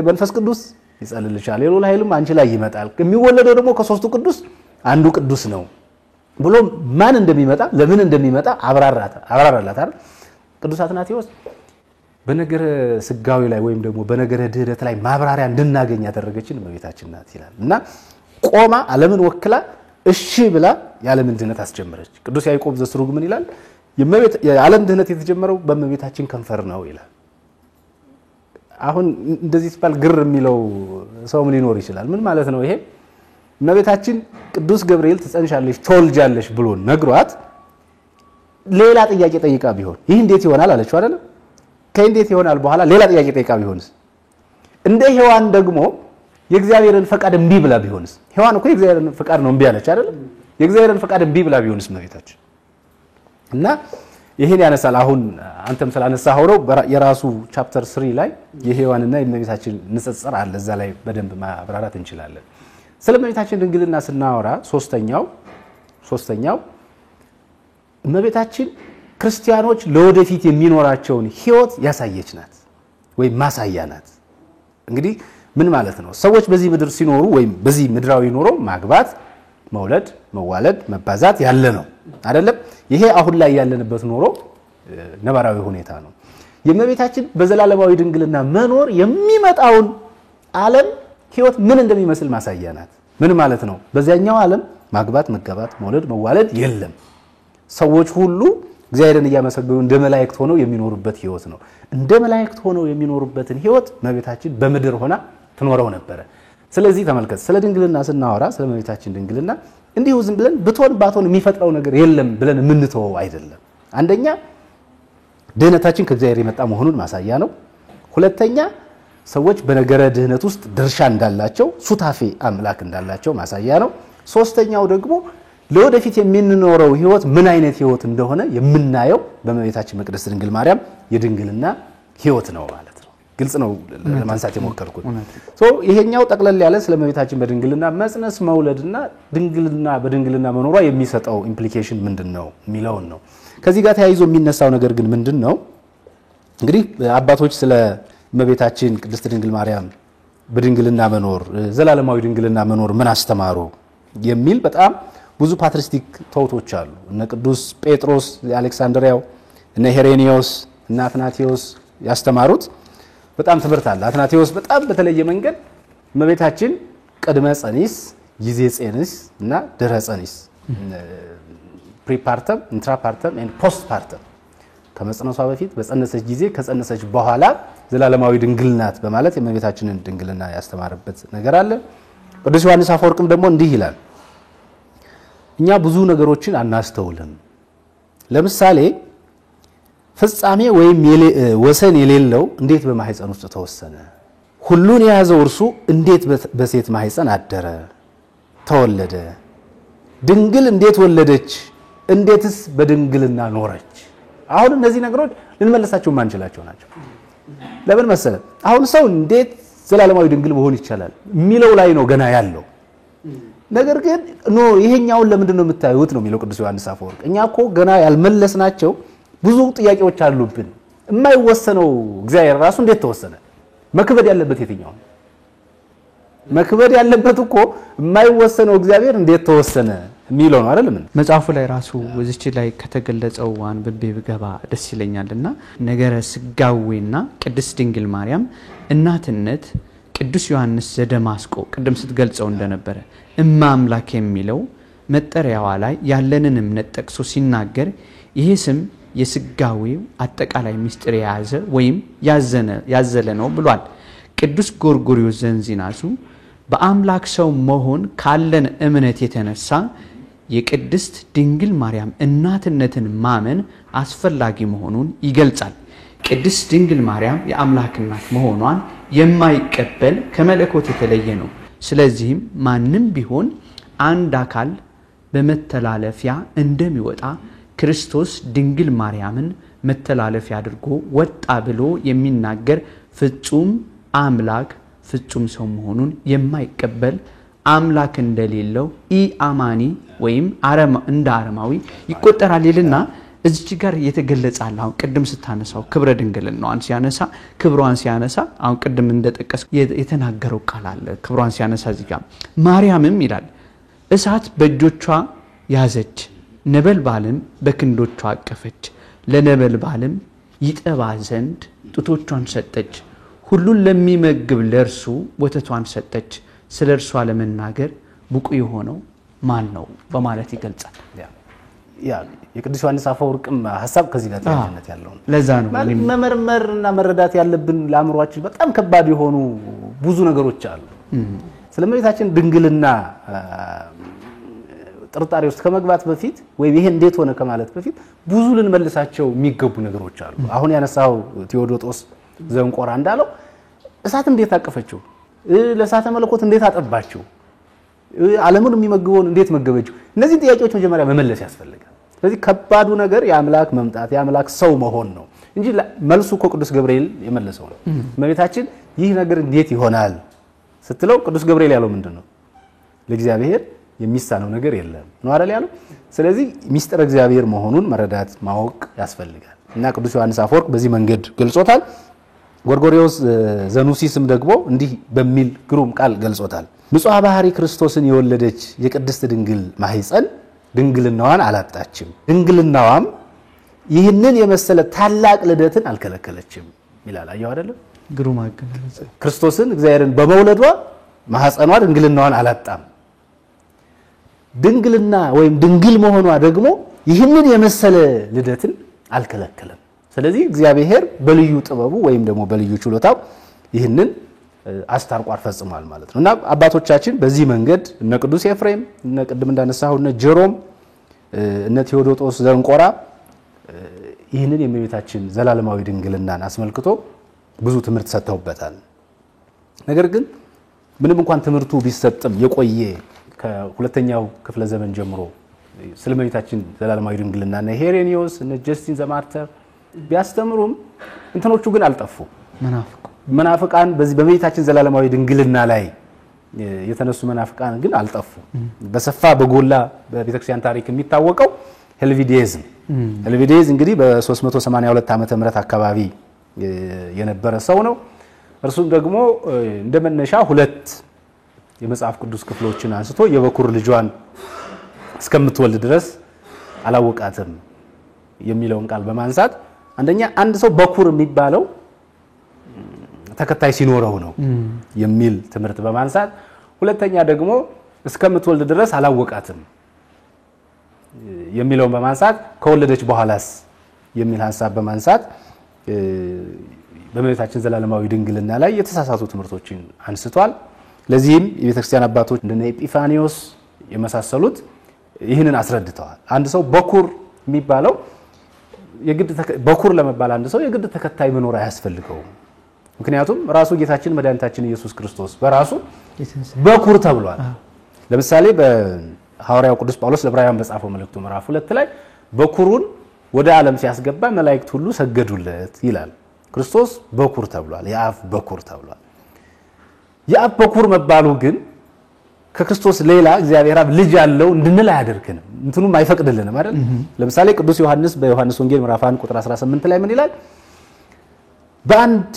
መንፈስ ቅዱስ ይጸልልሻል የሎላ ኃይልም አንቺ ላይ ይመጣል የሚወለደው ደግሞ ከሶስቱ ቅዱስ አንዱ ቅዱስ ነው ብሎ ማን እንደሚመጣ ለምን እንደሚመጣ አብራራላት አይደል ቅዱስ አትናቴዎስ በነገረ ስጋዊ ላይ ወይም ደግሞ በነገረ ድህነት ላይ ማብራሪያ እንድናገኝ ያደረገችን መቤታችን ናት ይላል እና ቆማ ዓለምን ወክላ እሺ ብላ የዓለምን ድህነት አስጀመረች ቅዱስ ያዕቆብ ዘስሩግ ምን ይላል የዓለም ድህነት የተጀመረው በመቤታችን ከንፈር ነው ይላል አሁን እንደዚህ ሲባል ግር የሚለው ሰው ምን ሊኖር ይችላል ምን ማለት ነው ይሄ መቤታችን ቅዱስ ገብርኤል ተጸንሻለሽ ተወልጃለሽ ብሎ ነግሯት ሌላ ጥያቄ ጠይቃ ቢሆን ይህ እንዴት ይሆናል አለችው አይደል ከእንዴት ይሆናል በኋላ ሌላ ጥያቄ ጠይቃ ቢሆንስ እንደ ሔዋን ደግሞ የእግዚአብሔርን ፈቃድ እምቢ ብላ ቢሆንስ ሔዋን እኮ የእግዚአብሔርን ፈቃድ ነው እምቢ አለች አይደል የእግዚአብሔርን ፈቃድ እምቢ ብላ ቢሆንስ መቤታችን እና ይሄን ያነሳል አሁን አንተም ስላነሳው ነው የራሱ ቻፕተር 3 ላይ የሔዋንና የመቤታችን ንጽጽር አለ እዛ ላይ በደንብ ማብራራት እንችላለን ስለመቤታችን ድንግልና ስናወራ ሶስተኛው እመቤታችን ክርስቲያኖች ለወደፊት የሚኖራቸውን ህይወት ያሳየች ናት ወይ ማሳያ ናት። እንግዲህ ምን ማለት ነው? ሰዎች በዚህ ምድር ሲኖሩ ወይም በዚህ ምድራዊ ኑሮ ማግባት፣ መውለድ፣ መዋለድ፣ መባዛት ያለ ነው አይደለም? ይሄ አሁን ላይ ያለንበት ኑሮ ነባራዊ ሁኔታ ነው። የእመቤታችን በዘላለማዊ ድንግልና መኖር የሚመጣውን ዓለም ህይወት ምን እንደሚመስል ማሳያ ናት። ምን ማለት ነው? በዚያኛው ዓለም ማግባት፣ መጋባት፣ መውለድ፣ መዋለድ የለም። ሰዎች ሁሉ እግዚአብሔርን እያመሰገኑ እንደ መላእክት ሆነው የሚኖሩበት ህይወት ነው። እንደ መላእክት ሆነው የሚኖሩበትን ህይወት እመቤታችን በምድር ሆና ትኖረው ነበር። ስለዚህ ተመልከት፣ ስለ ድንግልና ስናወራ ስለ እመቤታችን ድንግልና እንዲሁ ዝም ብለን ብትሆን ባትሆን የሚፈጥረው ነገር የለም ብለን የምንተወው አይደለም። አንደኛ ድህነታችን ከእግዚአብሔር የመጣ መሆኑን ማሳያ ነው። ሁለተኛ ሰዎች በነገረ ድህነት ውስጥ ድርሻ እንዳላቸው ሱታፌ አምላክ እንዳላቸው ማሳያ ነው። ሶስተኛው ደግሞ ለወደፊት የምንኖረው ህይወት ምን አይነት ህይወት እንደሆነ የምናየው በእመቤታችን መቅደስ ድንግል ማርያም የድንግልና ህይወት ነው ማለት ነው። ግልጽ ነው ለማንሳት የሞከርኩት። ይሄኛው ጠቅለል ያለ ስለ እመቤታችን በድንግልና መጽነስ መውለድና ድንግልና በድንግልና መኖሯ የሚሰጠው ኢምፕሊኬሽን ምንድነው የሚለውን ነው። ከዚህ ጋር ተያይዞ የሚነሳው ነገር ግን ምንድነው? እንግዲህ አባቶች ስለ እመቤታችን ቅድስት ድንግል ማርያም በድንግልና መኖር ዘላለማዊ ድንግልና መኖር ምን አስተማሩ የሚል በጣም ብዙ ፓትሪስቲክ ተውቶች አሉ። እነ ቅዱስ ጴጥሮስ የአሌክሳንድሪያው፣ እነ ሄሬኒዮስ እና አትናቴዎስ ያስተማሩት በጣም ትምህርት አለ። አትናቴዎስ በጣም በተለየ መንገድ እመቤታችን ቅድመ ጸኒስ፣ ጊዜ ጸኒስ እና ድህረ ጸኒስ ፕሪፓርተም፣ ኢንትራፓርተም ኤንድ ፖስትፓርተም ከመጽነሷ በፊት በጸነሰች ጊዜ ከጸነሰች በኋላ ዘላለማዊ ድንግል ናት በማለት የእመቤታችንን ድንግልና ያስተማረበት ነገር አለ። ቅዱስ ዮሐንስ አፈወርቅም ደግሞ እንዲህ ይላል፣ እኛ ብዙ ነገሮችን አናስተውልም። ለምሳሌ ፍጻሜ ወይም ወሰን የሌለው እንዴት በማህፀን ውስጥ ተወሰነ? ሁሉን የያዘው እርሱ እንዴት በሴት ማህፀን አደረ ተወለደ? ድንግል እንዴት ወለደች? እንዴትስ በድንግልና ኖረች? አሁን እነዚህ ነገሮች ልንመለሳቸው ማንችላቸው ናቸው። ለምን መሰለ? አሁን ሰው እንዴት ዘላለማዊ ድንግል መሆን ይችላል የሚለው ላይ ነው ገና ያለው ነገር። ግን ይሄኛውን ለምንድን ነው የምታዩት ነው የሚለው ቅዱስ ዮሐንስ አፈወርቅ። እኛ እኮ ገና ያልመለስናቸው ብዙ ጥያቄዎች አሉብን። የማይወሰነው እግዚአብሔር ራሱ እንዴት ተወሰነ? መክበድ ያለበት የትኛው? መክበድ ያለበት እኮ የማይወሰነው እግዚአብሔር እንዴት ተወሰነ የሚለው ነው አይደል? መጽሐፉ ላይ ራሱ ወዝቺ ላይ ከተገለጸው አንብቤ ብገባ ደስ ይለኛልና ነገረ ስጋዌና ቅድስት ድንግል ማርያም እናትነት ቅዱስ ዮሐንስ ዘደማስቆ ቅድም ስትገልጸው እንደነበረ እማ አምላክ የሚለው መጠሪያዋ ላይ ያለንን እምነት ጠቅሶ ሲናገር ይሄ ስም የስጋዌው አጠቃላይ ምስጢር የያዘ ወይም ያዘለ ነው ብሏል። ቅዱስ ጎርጎርዮስ ዘንዚናሱ በአምላክ ሰው መሆን ካለን እምነት የተነሳ የቅድስት ድንግል ማርያም እናትነትን ማመን አስፈላጊ መሆኑን ይገልጻል። ቅድስት ድንግል ማርያም የአምላክ እናት መሆኗን የማይቀበል ከመለኮት የተለየ ነው። ስለዚህም ማንም ቢሆን አንድ አካል በመተላለፊያ እንደሚወጣ ክርስቶስ ድንግል ማርያምን መተላለፊያ አድርጎ ወጣ ብሎ የሚናገር ፍጹም አምላክ ፍጹም ሰው መሆኑን የማይቀበል አምላክ እንደሌለው ኢአማኒ ወይም እንደ አረማዊ ይቆጠራል ይልና እዚች ጋር የተገለጻል። አሁን ቅድም ስታነሳው ክብረ ድንግልናዋን ሲያነሳ ክብሯን ሲያነሳ አሁን ቅድም እንደጠቀስ የተናገረው ቃል አለ። ክብሯን ሲያነሳ እዚህ ጋር ማርያምም ይላል እሳት በእጆቿ ያዘች፣ ነበልባልም በክንዶቿ አቀፈች፣ ለነበልባልም ይጠባ ዘንድ ጡቶቿን ሰጠች፣ ሁሉን ለሚመግብ ለእርሱ ወተቷን ሰጠች፣ ስለ እርሷ ለመናገር ብቁ የሆነው ማን ነው በማለት ይገልጻል። የቅዱስ ዮሐንስ አፈወርቅም ሐሳብ ከዚህ ጋር ተያያዥነት ያለው ነው። ለዛ ነው መመርመርና መረዳት ያለብን ለአእምሯችን በጣም ከባድ የሆኑ ብዙ ነገሮች አሉ። ስለእመቤታችን ድንግልና ጥርጣሬ ውስጥ ከመግባት በፊት ወይ ይሄ እንዴት ሆነ ከማለት በፊት ብዙ ልንመልሳቸው የሚገቡ ነገሮች አሉ። አሁን ያነሳው ቴዎዶጦስ ዘንቆራ እንዳለው እሳት እንዴት አቀፈችው? ለእሳተ መለኮት እንዴት አጠባችው? ዓለሙን የሚመግበውን እንዴት መገበችው? እነዚህ ጥያቄዎች መጀመሪያ መመለስ ያስፈልጋል። ስለዚህ ከባዱ ነገር የአምላክ መምጣት የአምላክ ሰው መሆን ነው እንጂ መልሱ እኮ ቅዱስ ገብርኤል የመለሰው ነው። እመቤታችን ይህ ነገር እንዴት ይሆናል ስትለው ቅዱስ ገብርኤል ያለው ምንድነው? ለእግዚአብሔር የሚሳነው ነገር የለም ነው አይደል ያለው። ስለዚህ ሚስጥረ እግዚአብሔር መሆኑን መረዳት ማወቅ ያስፈልጋል እና ቅዱስ ዮሐንስ አፈወርቅ በዚህ መንገድ ገልጾታል። ጎርጎርዮስ ዘኑሲስም ደግሞ እንዲህ በሚል ግሩም ቃል ገልጾታል። ንጹሐ ባህሪ ክርስቶስን የወለደች የቅድስት ድንግል ማህፀን ድንግልናዋን አላጣችም፣ ድንግልናዋም ይህንን የመሰለ ታላቅ ልደትን አልከለከለችም ይላል። አየው አይደል? ግሩም አገላለጽ። ክርስቶስን እግዚአብሔርን በመውለዷ ማህፀኗ ድንግልናዋን አላጣም። ድንግልና ወይም ድንግል መሆኗ ደግሞ ይህንን የመሰለ ልደትን አልከለከለም። ስለዚህ እግዚአብሔር በልዩ ጥበቡ ወይም ደግሞ በልዩ ችሎታው ይህንን አስታርቋር ፈጽሟል ማለት ነው እና አባቶቻችን በዚህ መንገድ እነ ቅዱስ ኤፍሬም እነ ቅድም እንዳነሳው እነ ጀሮም እነ ቴዎዶጦስ ዘንቆራ ይህንን የእመቤታችን ዘላለማዊ ድንግልናን አስመልክቶ ብዙ ትምህርት ሰጥተውበታል። ነገር ግን ምንም እንኳን ትምህርቱ ቢሰጥም የቆየ ከሁለተኛው ክፍለ ዘመን ጀምሮ ስለ እመቤታችን ዘላለማዊ ድንግልና እነ ሄሬኒዮስ እነ ጀስቲን ዘማርተር ቢያስተምሩም እንትኖቹ ግን አልጠፉ። መናፍቃን በዚህ በእመቤታችን ዘላለማዊ ድንግልና ላይ የተነሱ መናፍቃን ግን አልጠፉ። በሰፋ በጎላ በቤተክርስቲያን ታሪክ የሚታወቀው ሄልቪዲየዝም እንግዲህ በ382 ዓመተ ምህረት አካባቢ የነበረ ሰው ነው። እርሱም ደግሞ እንደመነሻ ሁለት የመጽሐፍ ቅዱስ ክፍሎችን አንስቶ የበኩር ልጇን እስከምትወልድ ድረስ አላወቃትም የሚለውን ቃል በማንሳት አንደኛ አንድ ሰው በኩር የሚባለው ተከታይ ሲኖረው ነው የሚል ትምህርት በማንሳት፣ ሁለተኛ ደግሞ እስከምትወልድ ድረስ አላወቃትም የሚለውን በማንሳት ከወለደች በኋላስ የሚል ሐሳብ በማንሳት በእመቤታችን ዘላለማዊ ድንግልና ላይ የተሳሳቱ ትምህርቶችን አንስቷል። ለዚህም የቤተክርስቲያን አባቶች እንደነ ኤጲፋኒዮስ የመሳሰሉት ይህንን አስረድተዋል። አንድ ሰው በኩር የሚባለው የግድ በኩር ለመባል አንድ ሰው የግድ ተከታይ መኖር አያስፈልገውም። ምክንያቱም ራሱ ጌታችን መድኃኒታችን ኢየሱስ ክርስቶስ በራሱ በኩር ተብሏል። ለምሳሌ በሐዋርያው ቅዱስ ጳውሎስ ለዕብራውያን በጻፈው መልእክቱ ምዕራፍ 2 ላይ በኩሩን ወደ ዓለም ሲያስገባ መላእክት ሁሉ ሰገዱለት ይላል። ክርስቶስ በኩር ተብሏል። የአብ በኩር ተብሏል። የአብ በኩር መባሉ ግን ከክርስቶስ ሌላ እግዚአብሔር አብ ልጅ ያለው እንድንል አያደርገንም። እንትኑም አይፈቅድልንም አይደል? ለምሳሌ ቅዱስ ዮሐንስ በዮሐንስ ወንጌል ምዕራፍ 1 ቁጥር 18 ላይ ምን ይላል? በአንድ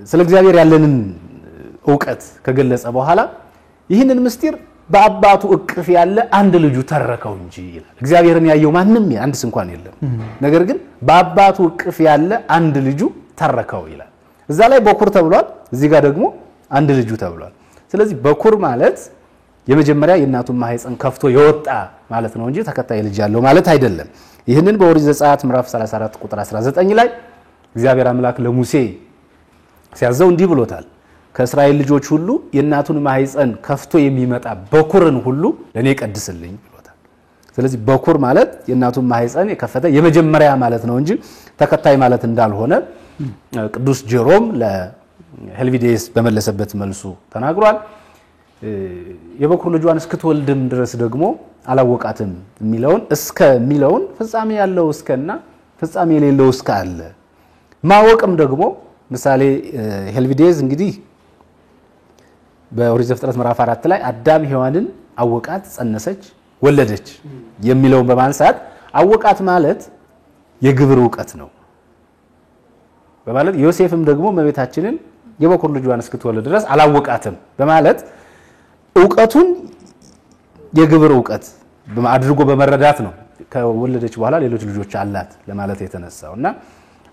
ስለ እግዚአብሔር ያለንን ዕውቀት ከገለጸ በኋላ ይህንን ምስጢር በአባቱ እቅፍ ያለ አንድ ልጁ ተረከው እንጂ ይላል። እግዚአብሔርን ያየው ማንም አንድስ እንኳን የለም፣ ነገር ግን በአባቱ እቅፍ ያለ አንድ ልጁ ተረከው ይላል። እዛ ላይ በኩር ተብሏል፣ እዚህ ጋር ደግሞ አንድ ልጁ ተብሏል። ስለዚህ በኩር ማለት የመጀመሪያ የእናቱን ማህፀን ከፍቶ የወጣ ማለት ነው እንጂ ተከታይ ልጅ ያለው ማለት አይደለም። ይህንን በኦሪት ዘጸአት ምዕራፍ 34 ቁጥር 19 ላይ እግዚአብሔር አምላክ ለሙሴ ሲያዘው እንዲህ ብሎታል፣ ከእስራኤል ልጆች ሁሉ የእናቱን ማህፀን ከፍቶ የሚመጣ በኩርን ሁሉ ለኔ ቀድስልኝ ብሎታል። ስለዚህ በኩር ማለት የእናቱን ማህፀን የከፈተ የመጀመሪያ ማለት ነው እንጂ ተከታይ ማለት እንዳልሆነ ቅዱስ ጀሮም ለሄልቪዲየስ በመለሰበት መልሱ ተናግሯል። የበኩር ልጇን እስክትወልድም ድረስ ደግሞ አላወቃትም የሚለውን ፍጻሜ ያለው እስከና ፍጻሜ የሌለው እስከ አለ ማወቅም ደግሞ ምሳሌ ሄልቪዲየስ እንግዲህ በኦሪት ዘፍጥረት ምዕራፍ 4 ላይ አዳም ሔዋንን አወቃት፣ ጸነሰች፣ ወለደች የሚለውን በማንሳት አወቃት ማለት የግብር ዕውቀት ነው በማለት ዮሴፍም ደግሞ እመቤታችንን የበኩር ልጇን እስክትወልድ ድረስ አላወቃትም በማለት ዕውቀቱን የግብር ዕውቀት አድርጎ በመረዳት ነው ከወለደች በኋላ ሌሎች ልጆች አላት ለማለት የተነሳውና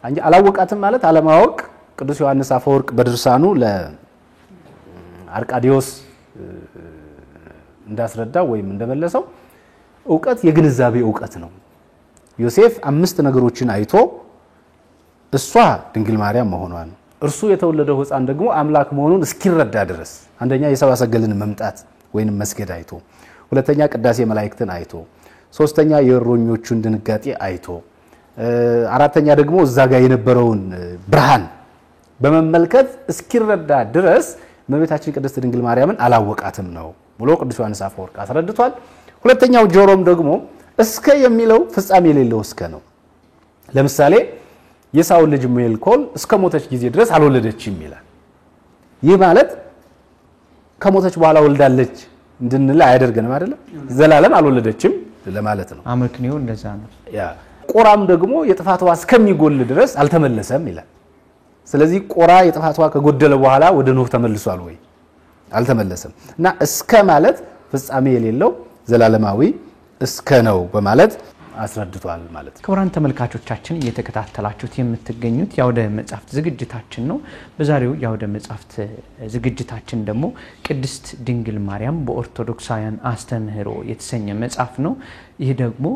አንጂ አላወቃትም ማለት አለማወቅ ቅዱስ ዮሐንስ አፈወርቅ በድርሳኑ ለአርቃዲዮስ እንዳስረዳው ወይም እንደመለሰው ዕውቀት የግንዛቤ ዕውቀት ነው። ዮሴፍ 5 ነገሮችን አይቶ እሷ ድንግል ማርያም መሆኗን እርሱ የተወለደው ሕፃን ደግሞ አምላክ መሆኑን እስኪረዳ ድረስ አንደኛ የሰብአ ሰገልን መምጣት ወይንም መስገድ አይቶ፣ ሁለተኛ ቅዳሴ መላእክትን አይቶ፣ ሶስተኛ የእረኞቹን ድንጋጤ አይቶ፣ አራተኛ ደግሞ እዛ ጋር የነበረውን ብርሃን በመመልከት እስኪረዳ ድረስ እመቤታችን ቅድስት ድንግል ማርያምን አላወቃትም ነው ብሎ ቅዱስ ዮሐንስ አፈወርቅ አስረድቷል። ሁለተኛው ጆሮም ደግሞ እስከ የሚለው ፍጻሜ የሌለው እስከ ነው። ለምሳሌ የሳውል ልጅ ሜልኮል እስከ ሞተች ጊዜ ድረስ አልወለደችም ይላል። ይህ ማለት ከሞተች በኋላ ወልዳለች እንድንል አያደርገንም አይደለም ዘላለም አልወለደችም ለማለት ነው አመክንዮ እንደዛ ነው ያ ቆራም ደግሞ የጥፋቷ እስከሚጎል ድረስ አልተመለሰም ይላል ስለዚህ ቆራ የጥፋቷ ከጎደለ በኋላ ወደ ኖህ ተመልሷል ወይ አልተመለሰም እና እስከ ማለት ፍጻሜ የሌለው ዘላለማዊ እስከ ነው በማለት አስረድቷል ማለት ነው ክቡራን ተመልካቾቻችን እየተከታተላችሁት የምትገኙት ያውደ መጻሕፍት ዝግጅታችን ነው በዛሬው ያውደ መጻሕፍት ዝግጅታችን ደግሞ ቅድስት ድንግል ማርያም በኦርቶዶክሳውያን አስተምህሮ የተሰኘ መጽሐፍ ነው ይህ ደግሞ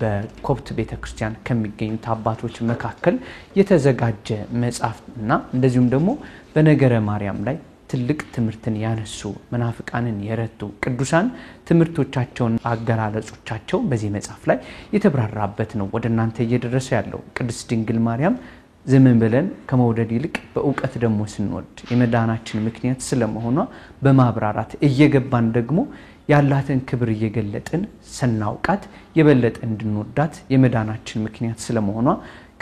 በኮፕት ቤተክርስቲያን ከሚገኙት አባቶች መካከል የተዘጋጀ መጽሐፍና እንደዚሁም ደግሞ በነገረ ማርያም ላይ ትልቅ ትምህርትን ያነሱ መናፍቃንን የረቱ ቅዱሳን ትምህርቶቻቸውን አገላለጾቻቸው በዚህ መጽሐፍ ላይ የተብራራበት ነው ወደናንተ እየደረሰ ያለው ቅድስት ድንግል ማርያም ዘመን ብለን ከመውደድ ይልቅ በእውቀት ደግሞ ስንወድ የመዳናችን ምክንያት ስለመሆኗ በማብራራት እየገባን ደግሞ ያላትን ክብር እየገለጥን ሰናውቃት የበለጠ እንድንወዳት የመዳናችን ምክንያት ስለመሆኗ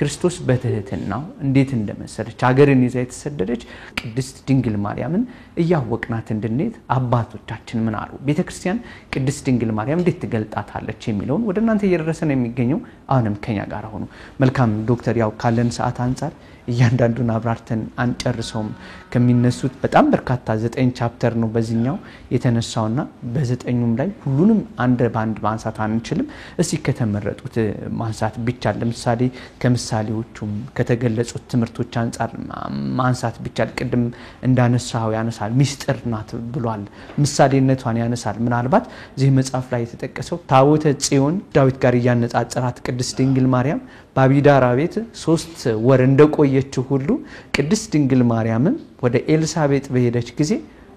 ክርስቶስ በትህትናው እንዴት እንደመሰለች ሀገርን ይዛ የተሰደደች ቅድስት ድንግል ማርያምን እያወቅናት እንድንሄድ አባቶቻችን ምን አሉ ቤተክርስቲያን ቅድስት ድንግል ማርያም እንዴት ትገልጣታለች የሚለውን ወደናንተ እየደረሰን የሚገኘው አሁንም ከኛ ጋር ሆኖ መልካም ዶክተር ያው ካለን ሰዓት አንፃር እያንዳንዱን አብራርተን አንጨርሰውም ከሚነሱት በጣም በርካታ 9 ቻፕተር ነው በዚህኛው የተነሳውና በ9ኙም ላይ ሁሉንም አንድ ባንድ ማንሳት አንችልም እስቲ ከተመረጡት ማንሳት ቢቻል ለምሳሌ ከምሳሌዎቹም ከተገለጹት ትምህርቶች አንፃር ማንሳት ቢቻል ቅድም እንዳነሳው ያነሳል ሚስጥር ናት ብሏል ምሳሌነቷን ያነሳል ምናልባት እዚህ መጽሐፍ ላይ የተጠቀሰው ታቦተ ጽዮን ዳዊት ጋር ያነጻጸራት ቅድስት ድንግል ማርያም ባቢዳራ ቤት 3 ወር እንደቆየችው ሁሉ ቅድስት ድንግል ማርያምም ወደ ኤልሳቤጥ በሄደች ጊዜ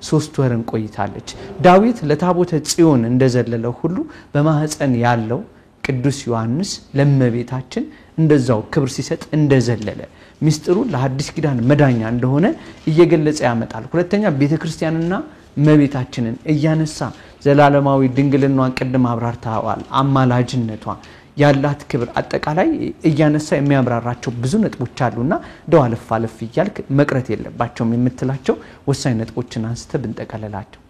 3 ወርን ቆይታለች ዳዊት ለታቦተ ጽዮን እንደዘለለው ሁሉ በማህፀን ያለው ቅዱስ ዮሐንስ ለእመቤታችን እንደዛው ክብር ሲሰጥ እንደዘለለ ሚስጥሩ ለሐዲስ ኪዳን መዳኛ እንደሆነ እየገለጸ ያመጣል ሁለተኛ ቤተክርስቲያንና እመቤታችንን እያነሳ ዘላለማዊ ድንግልናዋን ቀደም አብራርታዋል አማላጅነቷ ያላት ክብር አጠቃላይ እያነሳ የሚያብራራቸው ብዙ ነጥቦች አሉና ደው አለፍ ይያልክ መቅረት የለባቸውም የምትላቸው ወሳኝ ነጥቦችን አንስተ ብንጠቀለላቸው